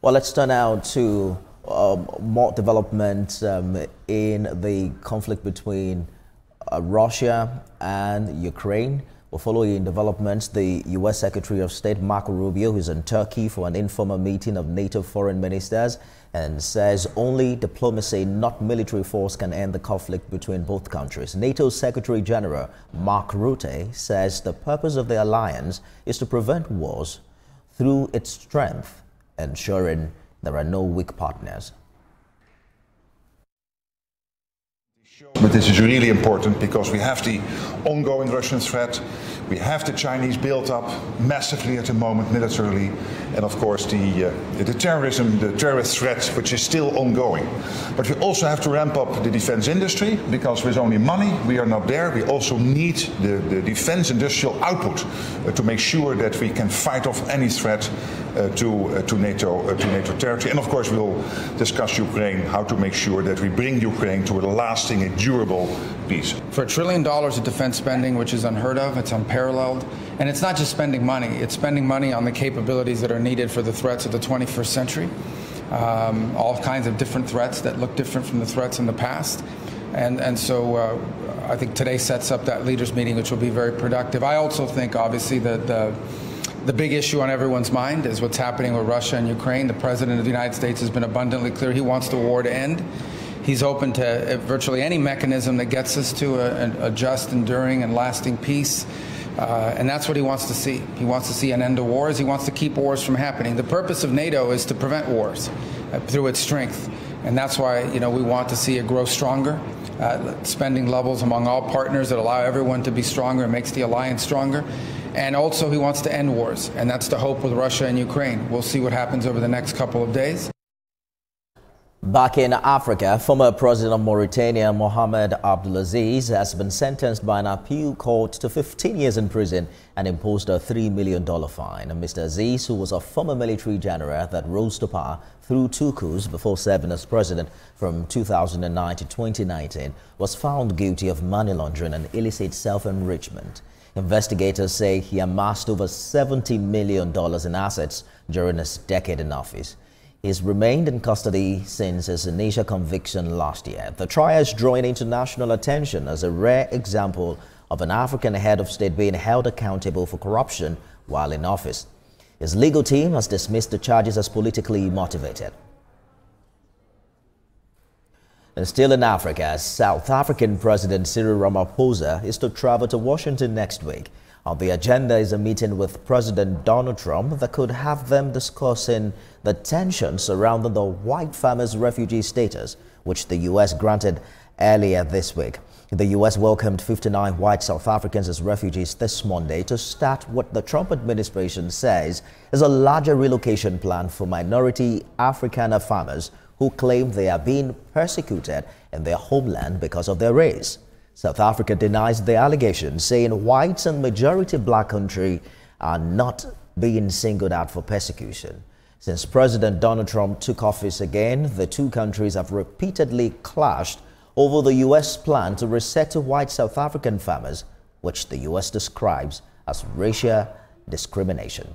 Well, let's turn now to more developments in the conflict between Russia and Ukraine. Well, following developments, the U.S. Secretary of State Marco Rubio, who's in Turkey for an informal meeting of NATO foreign ministers, and says only diplomacy, not military force, can end the conflict between both countries. NATO Secretary General Mark Rutte says the purpose of the alliance is to prevent wars through its strength, ensuring there are no weak partners. But this is really important because we have the ongoing Russian threat, we have the Chinese built up massively at the moment militarily, and of course the terrorism, the terrorist threat, which is still ongoing. But we also have to ramp up the defense industry because with only money we are not there. We also need the defense industrial output to make sure that we can fight off any threat to NATO territory. And of course we will discuss Ukraine, how to make sure that we bring Ukraine to a lasting and durable peace. For $1 trillion of defense spending, which is unheard of, it's unparalleled. And it's not just spending money, it's spending money on the capabilities that are needed for the threats of the 21st century. All kinds of different threats that look different from the threats in the past. And so I think today sets up that leaders meeting, which will be very productive. I also think, obviously, that the big issue on everyone's mind is what's happening with Russia and Ukraine. The President of the United States has been abundantly clear he wants the war to end. He's open to virtually any mechanism that gets us to a just, enduring, and lasting peace. And that's what he wants to see. He wants to see an end to wars. He wants to keep wars from happening. The purpose of NATO is to prevent wars through its strength. And that's why, we want to see it grow stronger, spending levels among all partners that allow everyone to be stronger and makes the alliance stronger. And also he wants to end wars. And that's the hope with Russia and Ukraine. We'll see what happens over the next couple of days. Back in Africa, former president of Mauritania, Mohamed Abdelaziz, has been sentenced by an appeal court to 15 years in prison and imposed a $3 million fine. Mr. Aziz, who was a former military general that rose to power through two coups before serving as president from 2009 to 2019, was found guilty of money laundering and illicit self-enrichment. Investigators say he amassed over $70 million in assets during his decade in office. He's remained in custody since his initial conviction last year. The trial is drawing international attention as a rare example of an African head of state being held accountable for corruption while in office. His legal team has dismissed the charges as politically motivated. And still in Africa, South African President Cyril Ramaphosa is to travel to Washington next week. On the agenda is a meeting with President Donald Trump that could have them discussing the tensions surrounding the white farmers' refugee status, which the U.S. granted earlier this week. The U.S. welcomed 59 white South Africans as refugees this Monday to start what the Trump administration says is a larger relocation plan for minority Afrikaner farmers who claim they are being persecuted in their homeland because of their race. South Africa denies the allegation, saying whites and majority black country are not being singled out for persecution. Since President Donald Trump took office again, the two countries have repeatedly clashed over the U.S. plan to resettle white South African farmers, which the U.S. describes as racial discrimination.